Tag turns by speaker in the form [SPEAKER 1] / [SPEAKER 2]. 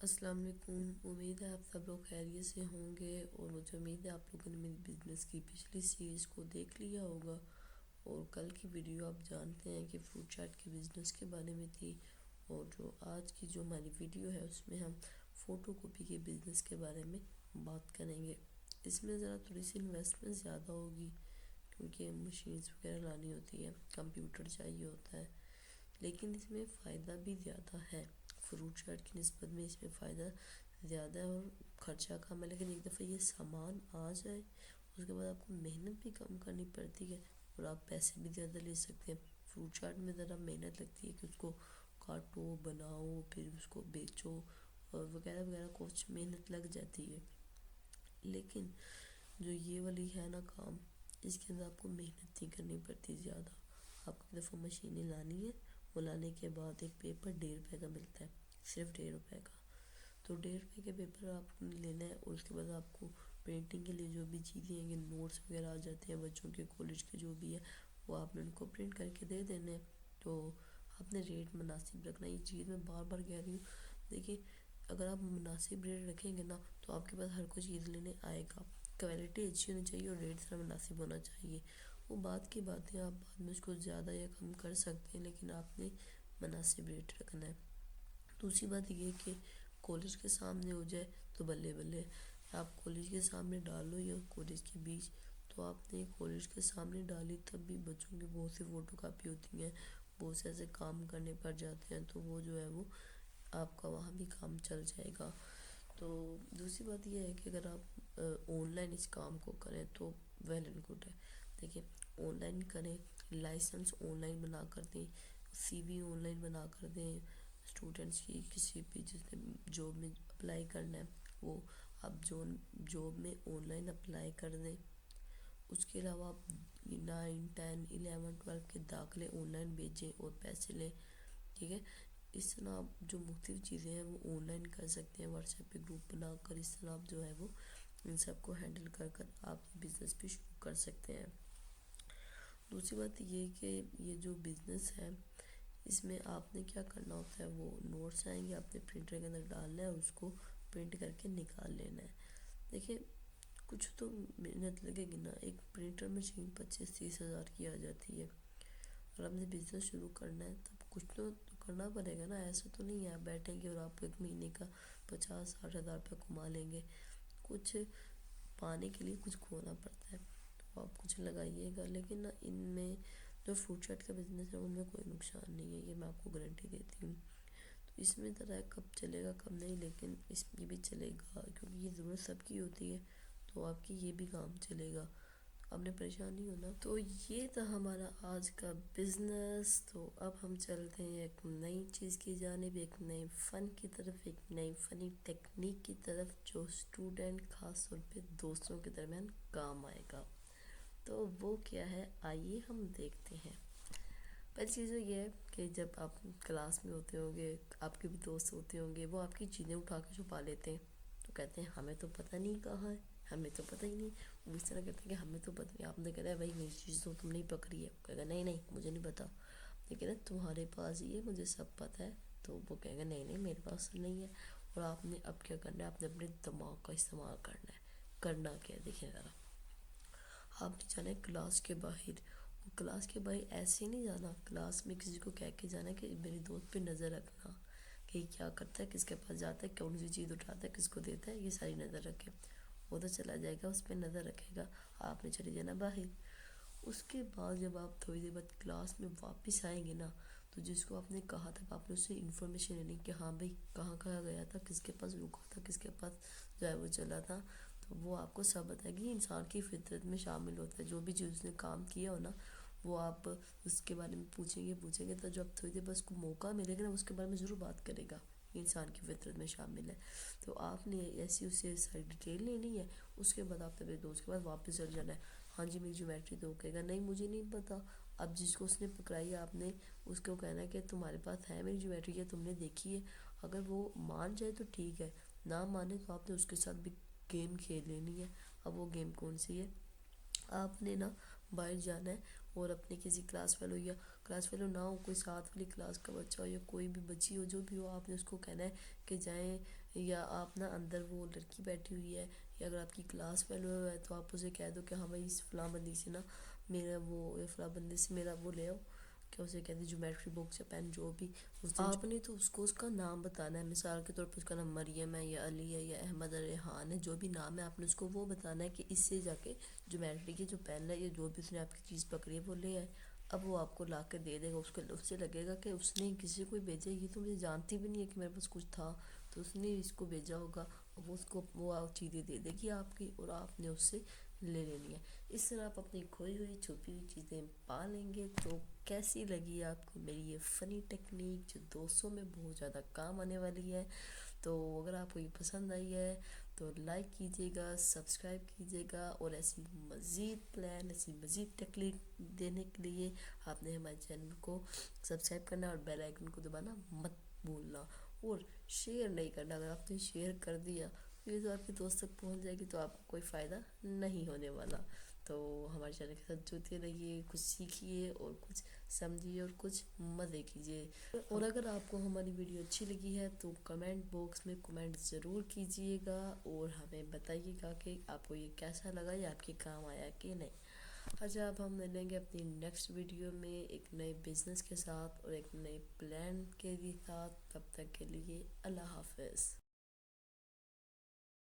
[SPEAKER 1] السلام علیکم۔ امید ہے آپ سب لوگ خیریت سے ہوں گے، اور مجھے امید ہے آپ لوگوں نے میری بزنس کی پچھلی سیریز کو دیکھ لیا ہوگا، اور کل کی ویڈیو آپ جانتے ہیں کہ فروٹ چاٹ کے بزنس کے بارے میں تھی، اور جو آج کی جو ہماری ویڈیو ہے اس میں ہم فوٹو کاپی کے بزنس کے بارے میں بات کریں گے۔ اس میں ذرا تھوڑی سی انویسٹمنٹ زیادہ ہوگی، کیونکہ مشینز وغیرہ لانی ہوتی ہے، کمپیوٹر چاہیے ہوتا ہے، لیکن اس میں فائدہ بھی زیادہ ہے۔ فروٹ چاٹ کی نسبت میں اس میں فائدہ زیادہ ہے اور خرچہ کم ہے، لیکن ایک دفعہ یہ سامان آ جائے اس کے بعد آپ کو محنت بھی کم کرنی پڑتی ہے، اور آپ پیسے بھی زیادہ لے سکتے ہیں۔ فروٹ چاٹ میں ذرا محنت لگتی ہے کہ اس کو کاٹو، بناؤ، پھر اس کو بیچو، اور وغیرہ وغیرہ کچھ محنت لگ جاتی ہے، لیکن جو یہ والی ہے نا کام، اس کے اندر آپ کو محنت نہیں کرنی پڑتی زیادہ۔ آپ کو ایک دفعہ مشینیں لانی ہے، وہ لانے کے بعد ایک پیپر 1.5 روپے کا ملتا ہے، صرف 1.5 روپے کا، تو 1.5 روپے کے پیپر آپ نے لینا ہے، اور اس کے بعد آپ کو پرنٹنگ کے لیے جو بھی چیزیں ہیں، نوٹس وغیرہ آ جاتے ہیں بچوں کے، کالج کے جو بھی ہے، وہ آپ نے ان کو پرنٹ کر کے دے دینے ہیں۔ تو آپ نے ریٹ مناسب رکھنا ہے، یہ چیز میں بار بار کہہ رہی ہوں، دیکھیں اگر آپ مناسب ریٹ رکھیں گے نا تو آپ کے پاس ہر کوئی چیز لینے آئے گا۔ کوالٹی اچھی ہونی چاہیے اور ریٹ ذرا مناسب ہونا چاہیے، وہ بات کی باتیں، آپ بعد میں اس کو زیادہ یا کم کر سکتے ہیں، لیکن آپ نے مناسب ریٹ رکھنا ہے۔ دوسری بات یہ کہ کالج کے سامنے ہو جائے تو بلے بلے، آپ کالج کے سامنے ڈالو یا کالج کے بیچ، تو آپ نے کالج کے سامنے ڈالی تب بھی بچوں کی بہت سی فوٹو کاپی ہوتی ہیں، بہت سے ایسے کام کرنے پڑ جاتے ہیں، تو وہ جو ہے وہ آپ کا وہاں بھی کام چل جائے گا۔ تو دوسری بات یہ ہے کہ اگر آپ آن لائن اس کام کو کریں تو ویل اینڈ گڈ ہے۔ دیکھیں آن لائن کریں، لائسنس آن لائن بنا کر دیں، سی وی آن لائن بنا کر دیں، اسٹوڈنٹس کی کسی بھی جس نے جاب میں اپلائی کرنا ہے وہ آپ جاب میں آن لائن اپلائی کر دیں۔ اس کے علاوہ آپ 9، 10، 11، 12 کے داخلے آن لائن بھیجیں اور پیسے لیں، ٹھیک ہے۔ اس طرح آپ جو مختلف چیزیں ہیں وہ آن لائن کر سکتے ہیں، واٹس ایپ پہ گروپ بنا کر، اس طرح آپ جو ہے وہ ان سب کو ہینڈل کر کر آپ بزنس بھی شروع کر سکتے ہیں۔ دوسری بات یہ کہ یہ جو بزنس ہے اس میں آپ نے کیا کرنا ہوتا ہے، وہ نوٹس آئیں گے، آپ نے پرنٹر کے اندر ڈالنا ہے اور اس کو پرنٹ کر کے نکال لینا ہے۔ دیکھیں کچھ تو محنت لگے گی نا، ایک پرنٹر مشین 25-30 ہزار کی آ جاتی ہے، اور ہم نے بزنس شروع کرنا ہے تب کچھ تو کرنا پڑے گا نا، ایسا تو نہیں ہے آپ بیٹھیں گے اور آپ ایک مہینے کا 50-60 ہزار روپے کما لیں گے، کچھ پانے کے لیے کچھ کھونا پڑتا ہے، تو آپ کچھ لگائیے گا، لیکن ان میں جو فروٹ چاٹ کا بزنس ہے ان میں کوئی نقصان نہیں ہے، یہ میں آپ کو گارنٹی دیتی ہوں۔ تو اس میں ذرا کب چلے گا کب نہیں، لیکن اس میں بھی چلے گا، کیونکہ یہ ضرورت سب کی ہوتی ہے، تو آپ کی یہ بھی کام چلے گا، آپ نے پریشان نہیں ہونا۔ تو یہ تھا ہمارا آج کا بزنس، تو اب ہم چلتے ہیں ایک نئی چیز کی جانب، ایک نئے فن کی طرف، ایک نئی فنی ٹیکنیک کی طرف، جو اسٹوڈنٹ خاص طور پہ دوستوں کے درمیان کام آئے گا۔ تو وہ کیا ہے آئیے ہم دیکھتے ہیں۔ پہلی چیز تو یہ ہے کہ جب آپ کلاس میں ہوتے ہوں گے، آپ کے بھی دوست ہوتے ہوں گے، وہ آپ کی چیزیں اٹھا کے چھپا لیتے ہیں، تو کہتے ہیں ہمیں تو پتہ نہیں کہاں ہے، ہمیں تو پتہ ہی نہیں، وہ اس طرح کہتے ہیں کہ ہمیں تو پتہ نہیں، آپ نے کہا ہے بھائی میری چیز تو تم نہیں پکڑی ہے، وہ کہے گا نہیں نہیں مجھے نہیں پتہ، لیکن تمہارے پاس یہ مجھے سب پتہ ہے، تو وہ کہے گا نہیں نہیں میرے پاس نہیں ہے، اور آپ نے اب کیا کرنا ہے، آپ نے اپنے دماغ کا استعمال کرنا ہے۔ کرنا کیا ہے دیکھیں ذرا، آپ نے جانا ہے کلاس کے باہر، کلاس کے باہر ایسے نہیں جانا، کلاس میں کسی کو کہہ کے جانا ہے کہ میرے دوست پہ نظر رکھنا کہ یہ کیا کرتا ہے، کس کے پاس جاتا ہے، کون سی چیز اٹھاتا ہے، کس کو دیتا ہے، یہ ساری نظر رکھے، وہ تو چلا جائے گا اس پہ نظر رکھے گا، آپ نے چلے جانا باہر۔ اس کے بعد جب آپ تھوڑی دیر بعد کلاس میں واپس آئیں گے نا، تو جس کو آپ نے کہا تھا آپ نے اس سے انفارمیشن لینی کہ ہاں بھائی کہاں کہاں گیا تھا، کس کے پاس رکا تھا، کس کے پاس جو ہے وہ چلا تھا، تو وہ آپ کو سب بتائے گی، انسان کی فطرت میں شامل ہوتا ہے، جو بھی چیز اس نے کام کیا ہو نا وہ آپ اس کے بارے میں پوچھیں گے، تو جب تھوڑی دیر بعد اس کو موقع ملے گا نا اس کے بارے میں ضرور بات کرے گا، انسان کی فطرت میں شامل ہے، تو آپ نے ایسی اس سے ساری ڈیٹیل لینی ہے۔ اس کے بعد آپ نے اپنے دوست کے پاس واپس چل جانا ہے، ہاں جی میری جیومیٹری تو کہے گا نہیں مجھے نہیں پتا، اب جس کو اس نے پکڑائی آپ نے اس کو کہنا ہے کہ تمہارے پاس ہے میری جیومیٹری، یا تم نے دیکھی ہے، اگر وہ مان جائے تو ٹھیک ہے، نہ مانے تو آپ نے اس کے ساتھ بھی گیم کھیل لینی ہے۔ اب وہ گیم کون سی ہے، آپ نے نا باہر جانا ہے اور اپنے کسی کلاس فیلو، یا کلاس فیلو نہ ہو کوئی ساتھ والی کلاس کا بچہ ہو یا کوئی بھی بچی ہو جو بھی ہو، آپ نے اس کو کہنا ہے کہ جائیں یا آپ نا اندر وہ لڑکی بیٹھی ہوئی ہے، یا اگر آپ کی کلاس فیلو ہے تو آپ اسے کہہ دو کہ ہاں بھائی اس فلاں بندی سے نا میرا وہ، یا فلاں بندے سے میرا وہ لے آؤ، کیا اسے کہتے ہیں جیومیٹری باکس یا پین جو بھی، آپ نے تو اس کو اس کا نام بتانا ہے، مثال کے طور پر اس کا نام مریم ہے یا علی ہے یا احمد ہے ریحان ہے، جو بھی نام ہے آپ نے اس کو وہ بتانا ہے کہ اس سے جا کے جیومیٹری کی جو پین ہے یا جو بھی اس نے آپ کی چیز پکڑی ہے وہ لے آئے۔ اب وہ آپ کو لا کے دے دے گا، اس سے لگے گا کہ اس نے کسی کو بھیجا، یہ تو مجھے جانتی بھی نہیں ہے کہ میرے پاس کچھ تھا، تو اس نے اس کو بھیجا ہوگا، اور وہ اس کو وہ چیزیں دے دے گی آپ کی، اور آپ نے اس سے لے لینی ہے۔ اس طرح آپ اپنی کھوئی ہوئی چھپی ہوئی چیزیں پا لیں گے۔ تو کیسی لگی آپ کو میری یہ فنی ٹیکنیک جو دوستوں میں بہت زیادہ کام آنے والی ہے؟ تو اگر آپ کو یہ پسند آئی ہے تو لائک کیجیے گا، سبسکرائب کیجیے گا، اور ایسی مزید پلان، ایسی مزید ٹیکنیک دینے کے لیے آپ نے ہمارے چینل کو سبسکرائب کرنا اور بیل آئیکن کو دبانا مت بھولنا، اور شیئر نہیں کرنا۔ اگر آپ نے شیئر کر دیا یہ تو آپ کے دوست تک پہنچ جائے گی تو آپ کو کوئی فائدہ نہیں ہونے والا۔ تو ہمارے چینل کے ساتھ جڑتے رہیے، کچھ سیکھیے اور کچھ سمجھیے اور کچھ مزے کیجیے۔ اور اگر آپ کو ہماری ویڈیو اچھی لگی ہے تو کمنٹ باکس میں کمنٹ ضرور کیجیے گا، اور ہمیں بتائیے گا کہ آپ کو یہ کیسا لگا یا آپ کے کام آیا کہ نہیں۔ اچھا، اب ہم ملیں گے اپنی نیکسٹ ویڈیو میں ایک نئے بزنس کے ساتھ اور ایک نئے پلان کے ساتھ۔ تب تک کے لیے اللہ حافظ۔